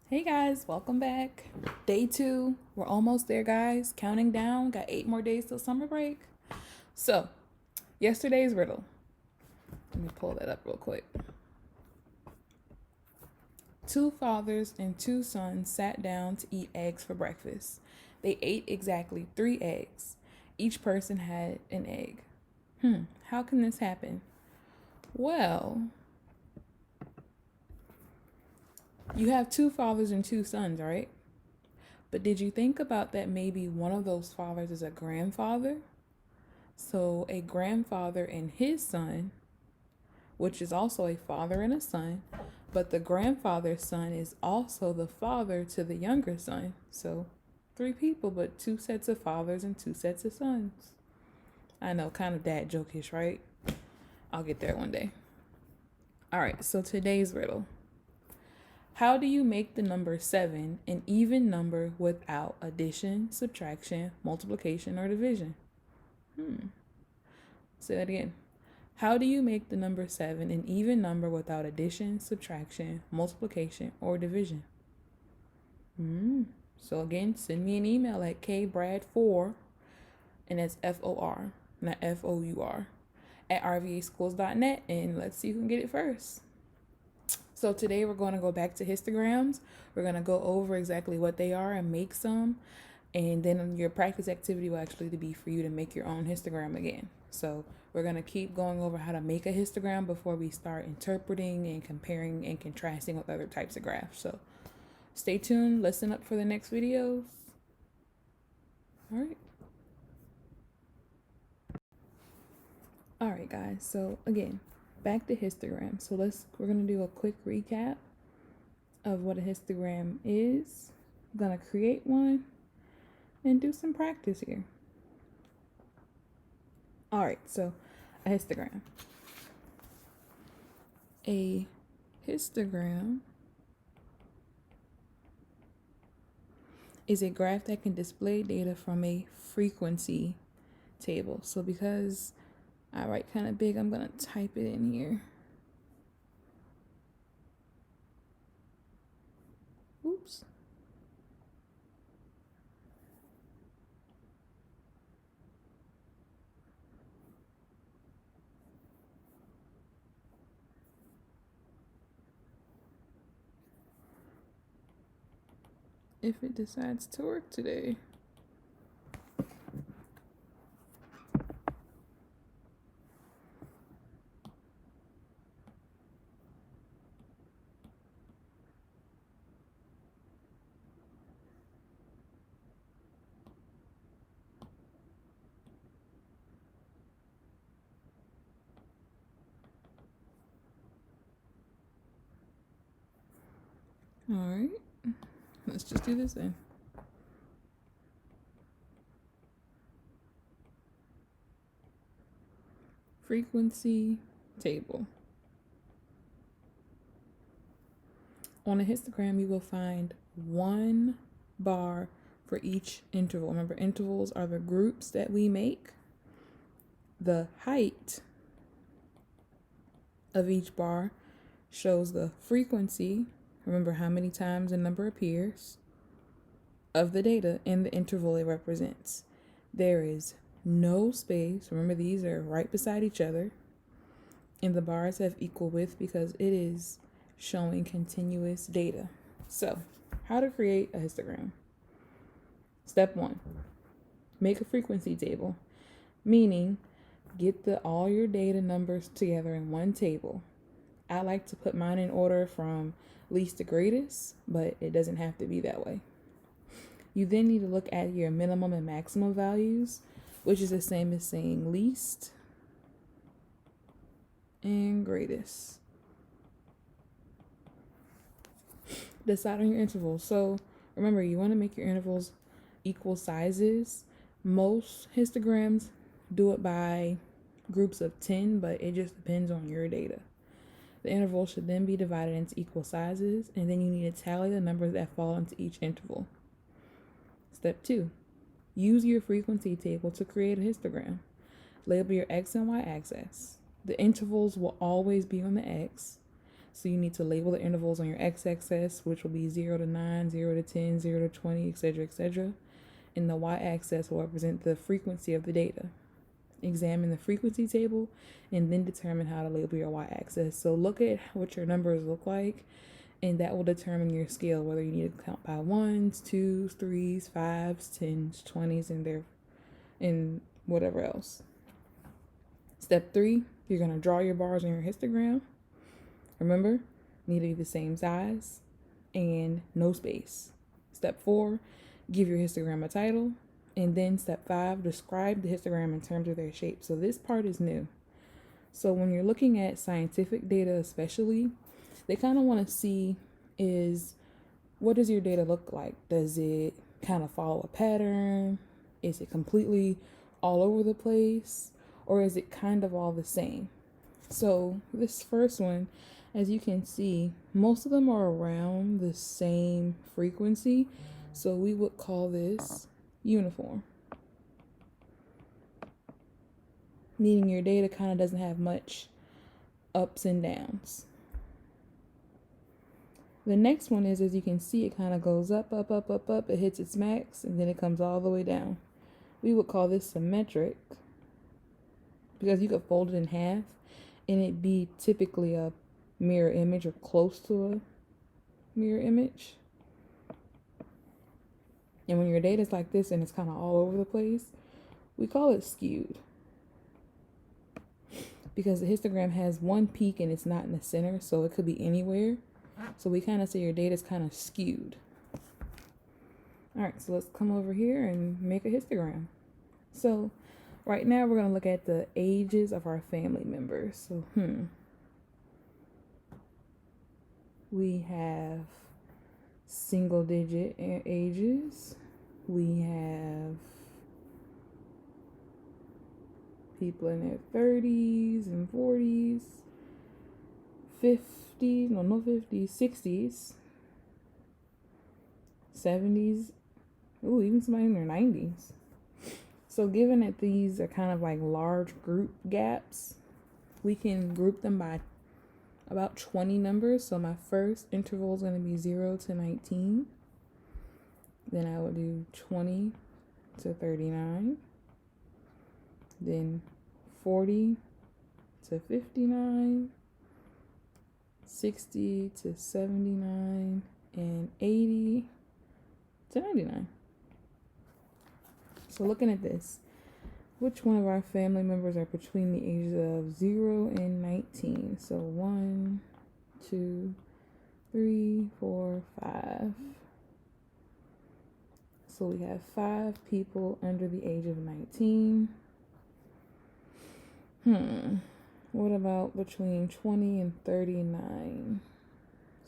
Hey guys, welcome back. Day 2. We're almost there, guys. Counting down. Got 8 more days till summer break. So, yesterday's riddle. Let me pull that up real quick. 2 fathers and 2 sons sat down to eat eggs for breakfast. They ate exactly 3 eggs. Each person had an egg. How can this happen? Well, you have 2 fathers and 2 sons, right? But did you think about that maybe one of those fathers is a grandfather? So a grandfather and his son, which is also a father and a son, but the grandfather's son is also the father to the younger son. So 3 people, but 2 sets of fathers and 2 sets of sons. I know, kind of dad jokish, right? I'll get there one day. All right, so today's riddle. How do you make the number 7 an even number without addition, subtraction, multiplication, or division? Say that again. How do you make the number 7 an even number without addition, subtraction, multiplication, or division? So again, send me an email at kbrad4, and that's FOR, not FOUR, at rvaschools.net, and let's see who can get it first. So today we're going to go back to histograms. We're going to go over exactly what they are and make some. And then your practice activity will actually be for you to make your own histogram again. So we're going to keep going over how to make a histogram before we start interpreting and comparing and contrasting with other types of graphs. So stay tuned. Listen up for the next videos. All right. All right, guys. So again, back to histogram. So we're going to do a quick recap of what a histogram is. I'm going to create one and do some practice here. All right, so a histogram. A histogram is a graph that can display data from a frequency table. So because I write kind of big, I'm going to type it in here. Oops. If it decides to work today. All right, let's just do this then. Frequency table. On a histogram, you will find 1 bar for each interval. Remember, intervals are the groups that we make. The height of each bar shows the frequency. Remember how many times a number appears of the data in the interval it represents. There is no space. Remember, these are right beside each other. And the bars have equal width because it is showing continuous data. So, how to create a histogram. Step 1, make a frequency table, meaning get all your data numbers together in one table. I like to put mine in order from least to greatest, but it doesn't have to be that way. You then need to look at your minimum and maximum values, which is the same as saying least and greatest. Decide on your intervals. So remember, you want to make your intervals equal sizes. Most histograms do it by groups of 10, but it just depends on your data. The interval should then be divided into equal sizes, and then you need to tally the numbers that fall into each interval. Step 2, use your frequency table to create a histogram. Label your X and Y axis. The intervals will always be on the X. So you need to label the intervals on your x-axis, which will be 0 to 9, 0 to 10, 0 to 20, etc., etc. And the y-axis will represent the frequency of the data. Examine the frequency table and then determine how to label your y-axis. So look at what your numbers look like, and that will determine your scale, whether you need to count by 1s, 2s, 3s, 5s, 10s, 20s, and whatever else. Step 3, you're going to draw your bars on your histogram. Remember, need to be the same size and no space. Step 4, give your histogram a title. And then step 5, describe the histogram in terms of their shape. So this part is new. So when you're looking at scientific data especially, they kind of want to see is, what does your data look like? Does it kind of follow a pattern? Is it completely all over the place? Or is it kind of all the same? So this first one, as you can see, most of them are around the same frequency. So we would call this uniform, meaning your data kind of doesn't have much ups and downs. The next one is, as you can see, it kind of goes up, up, up, up, up. It hits its max, and then it comes all the way down. We would call this symmetric, because you could fold it in half, and it'd be typically a mirror image or close to a mirror image. And when your data is like this and it's kind of all over the place, we call it skewed, because the histogram has one peak and it's not in the center, so it could be anywhere. So we kind of say your data is kind of skewed. All right, so let's come over here and make a histogram. So right now we're going to look at the ages of our family members. So we have single digit ages. We have people in their 30s and 40s, 50s, no 50s, 60s, 70s, ooh, even somebody in their 90s. So given that these are kind of like large group gaps, we can group them by about 20 numbers. So my first interval is going to be 0 to 19. Then I will do 20 to 39. Then 40 to 59. 60 to 79. And 80 to 99. So looking at this, which one of our family members are between the ages of 0 and 19? So 1, 2, 3, 4, 5. So we have 5 people under the age of 19. What about between 20 and 39?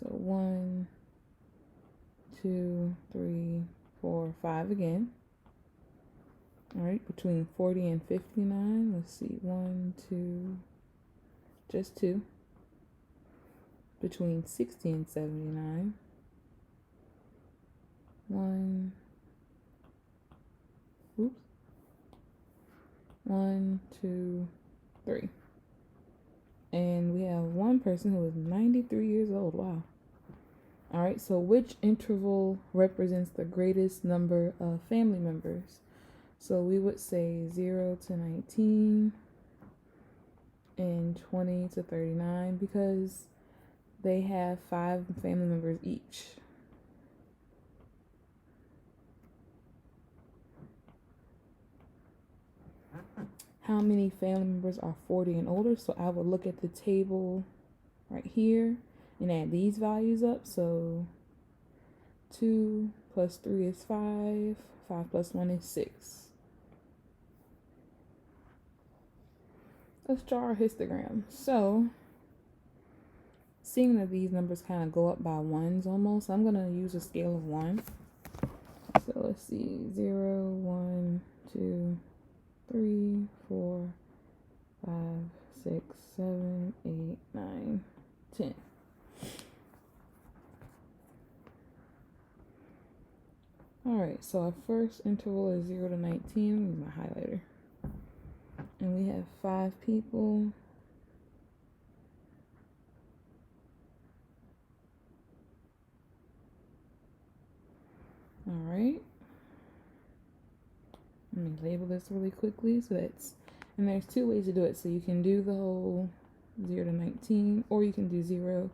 So 1, 2, 3, 4, 5 again. All right, between 40 and 59, let's see, 1, 2, just 2. Between 60 and 79, 1, 2, 3. And we have one person who is 93 years old. Wow. All right, so which interval represents the greatest number of family members? So we would say 0 to 19 and 20 to 39 because they have 5 family members each. How many family members are 40 and older? So I would look at the table right here and add these values up. So 2 plus 3 is 5. 5 plus 1 is 6. Let's draw our histogram. So, seeing that these numbers kind of go up by ones almost, I'm going to use a scale of 1. So let's see, 0, 1, 2, 3, 4, 5, 6, 7, 8, 9, 10. Alright, so our first interval is 0 to 19. Use my highlighter. And we have 5 people. and label this really quickly. So that's, and there's two ways to do it. So you can do the whole 0 to 19, or you can do 0,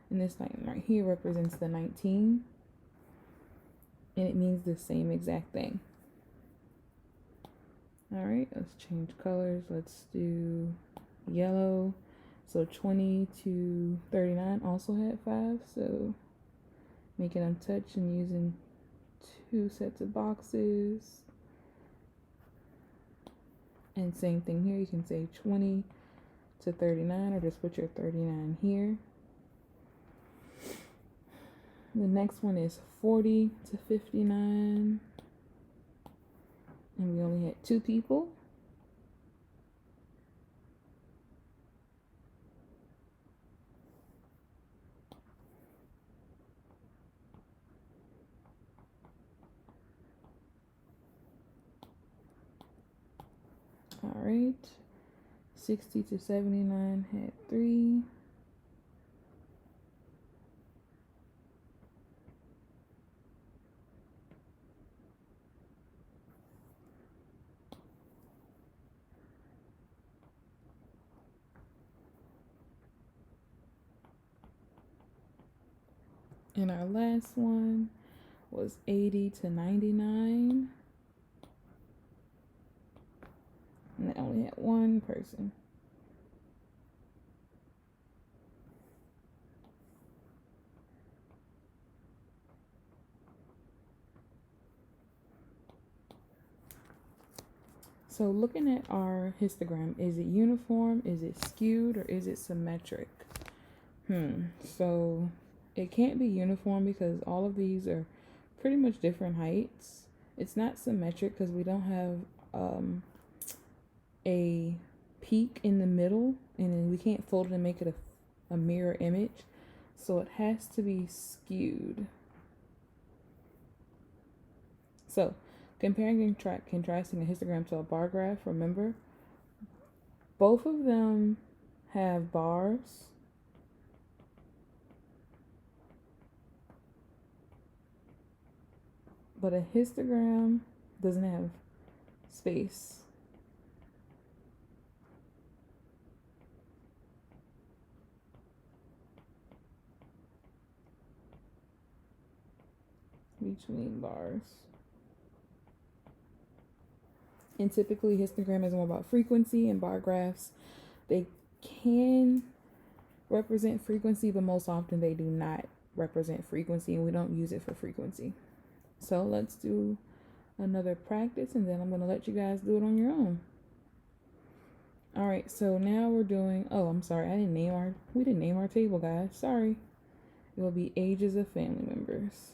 and this line right here represents the 19, and it means the same exact thing. All right, let's change colors. Let's do yellow. So 20 to 39 also had 5, so make it untouched and using 2 sets of boxes. And same thing here, you can say 20 to 39, or just put your 39 here. The next one is 40 to 59. And we only had 2 people. All right. 60 to 79 had 3. And our last one was 80 to 99. And they only had 1 person. So looking at our histogram, is it uniform, is it skewed, or is it symmetric? So it can't be uniform because all of these are pretty much different heights. It's not symmetric because we don't have a peak in the middle, and then we can't fold it and make it a mirror image. So it has to be skewed. So comparing and contrasting a histogram to a bar graph, remember, both of them have bars. But a histogram doesn't have space. Between bars. And typically histogram is more about frequency, and bar graphs, they can represent frequency, but most often they do not represent frequency, and we don't use it for frequency. So let's do another practice, and then I'm going to let you guys do it on your own. All right, so now we're doing, oh, I'm sorry, we didn't name our table, guys. Sorry. It will be ages of family members.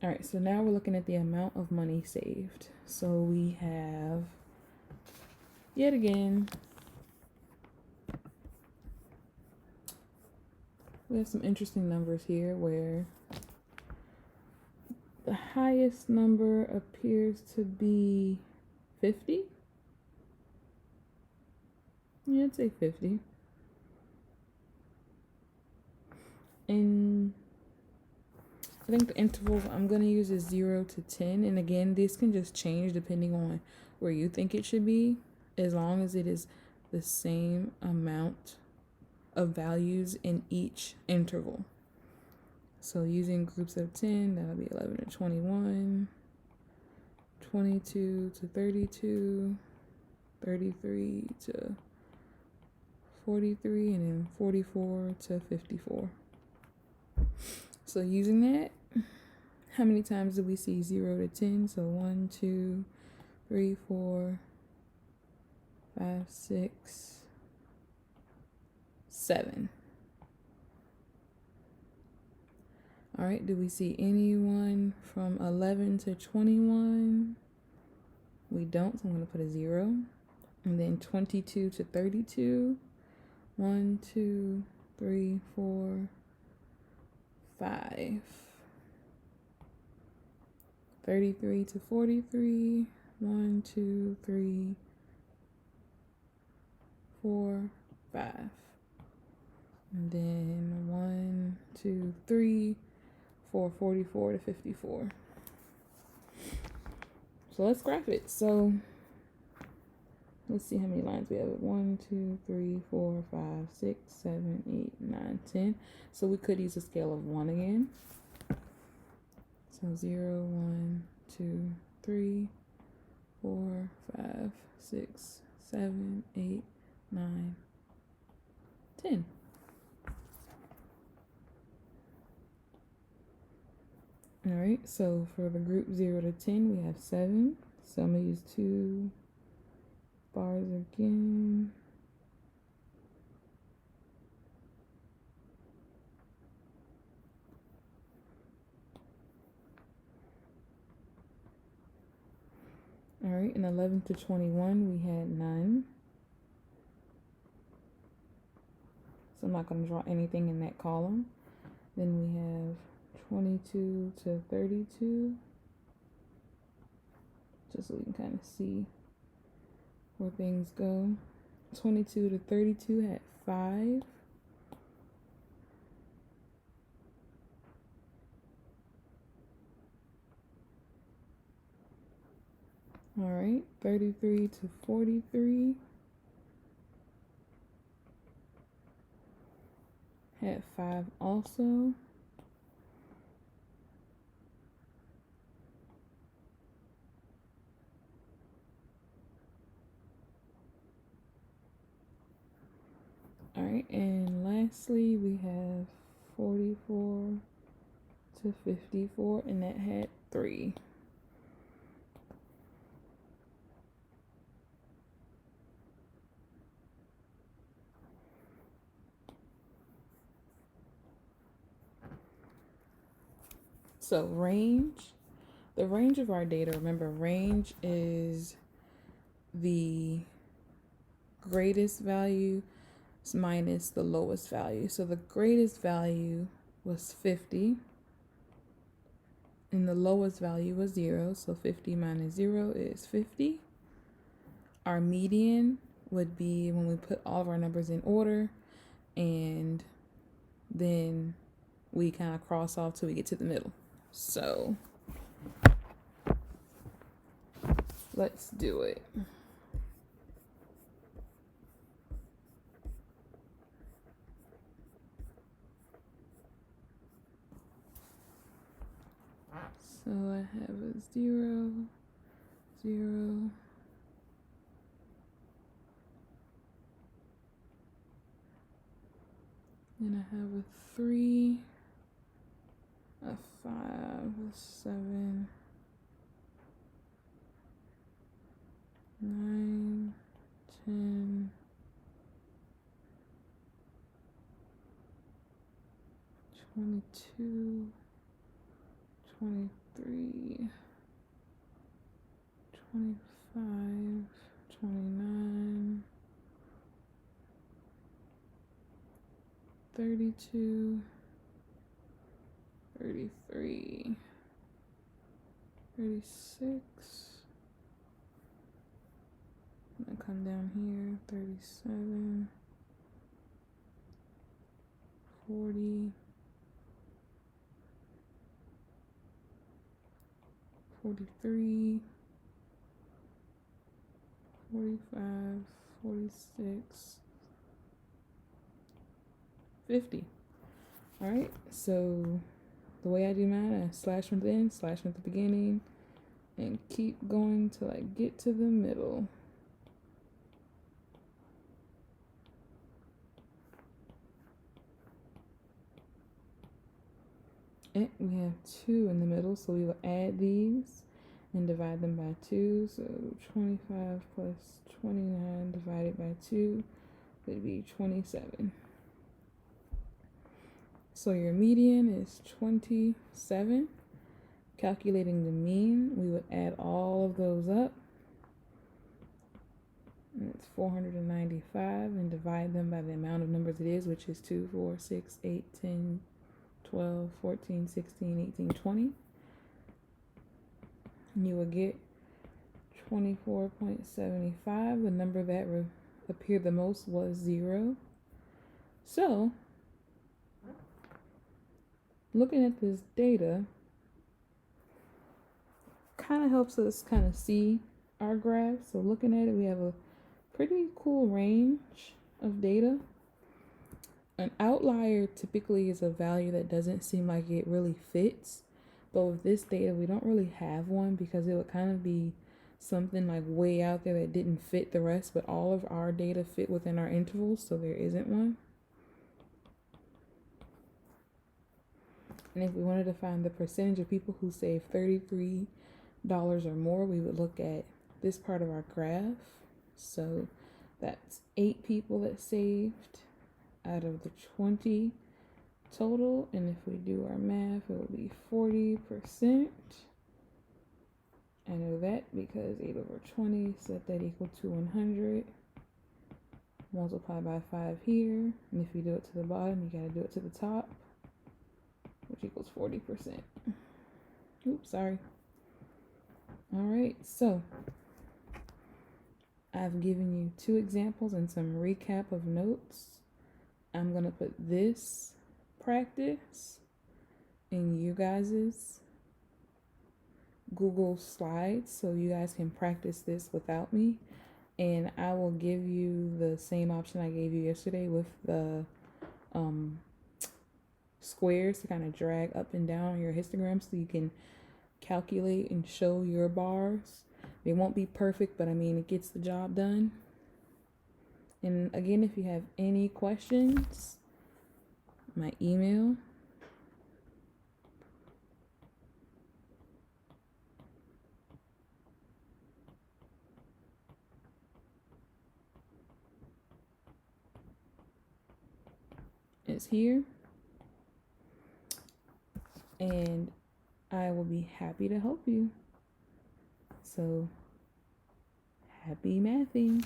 All right, so now we're looking at the amount of money saved. So we have, yet again, we have some interesting numbers here where the highest number appears to be 50. Yeah, I'd say 50. And I think the interval I'm going to use is 0 to 10. And again, this can just change depending on where you think it should be, as long as it is the same amount of values in each interval. So using groups of 10, that'll be 11 to 21, 22 to 32, 33 to 43, and then 44 to 54. So using that, how many times do we see 0 to 10? So 1, 2, 3, 4, 5, 6, 7. All right, do we see anyone from 11 to 21? We don't, so I'm going to put a 0. And then 22 to 32. 1, 2, 3, 4, 5. 33 to 43. 1, 2, 3, 4, 5. And then 1, 2, 3, for 44 to 54. So let's graph it. So let's see how many lines we have. 1, 2, 3, 4, 5, 6, 7, 8, 9, 10. So we could use a scale of 1 again. So 0, 1, 2, 3, 4, 5, 6, 7, 8, 9, 10. All right, so for the group 0 to 10, we have 7. So I'm going to use 2 bars again. All right, in 11 to 21, we had none. So I'm not going to draw anything in that column. Then we have 22 to 32. Just so we can kind of see where things go. 22 to 32 had 5. All right, 33 to 43 had 5 also. All right, and lastly, we have 44 to 54, and that had 3. So range, the range of our data, remember range is the greatest value minus the lowest value. So the greatest value was 50 and the lowest value was 0. So 50 minus 0 is 50. Our median would be when we put all of our numbers in order and then we kind of cross off till we get to the middle. So let's do it. So I have a 0, 0, and I have a 3, a 5, a 7, 9, 10, 22, 23, 25, 29, 32, 33, 36, and then come down here, 37, 40, 43, 45, 46, 50. All right, so the way I do mine, I slash from the end, slash from the beginning, and keep going till I get to the middle. And we have 2 in the middle, so we will add these and divide them by 2. So 25 plus 29 divided by 2 would be 27. So your median is 27. Calculating the mean, we would add all of those up. And it's 495, and divide them by the amount of numbers it is, which is 2, 4, 6, 8, 10, 12, 14, 16, 18, 20. And you will get 24.75. The number that appeared the most was 0. So looking at this data kind of helps us kind of see our graph. So looking at it, we have a pretty cool range of data. An outlier typically is a value that doesn't seem like it really fits. But with this data, we don't really have one because it would kind of be something like way out there that didn't fit the rest, but all of our data fit within our intervals, so there isn't one. And if we wanted to find the percentage of people who save $33 or more, we would look at this part of our graph. So that's 8 people that saved out of the 20 total. And if we do our math, it will be 40%. I know that because 8 over 20, set that equal to 100. Multiply by 5 here. And if you do it to the bottom, you got to do it to the top, which equals 40%. Oops, sorry. All right, so I've given you 2 examples and some recap of notes. I'm going to put this practice in you guys's Google Slides so you guys can practice this without me. And I will give you the same option I gave you yesterday with the squares to kind of drag up and down your histogram so you can calculate and show your bars. They won't be perfect, but I mean, it gets the job done. And again, if you have any questions, my email is here, and I will be happy to help you. So, happy mathing.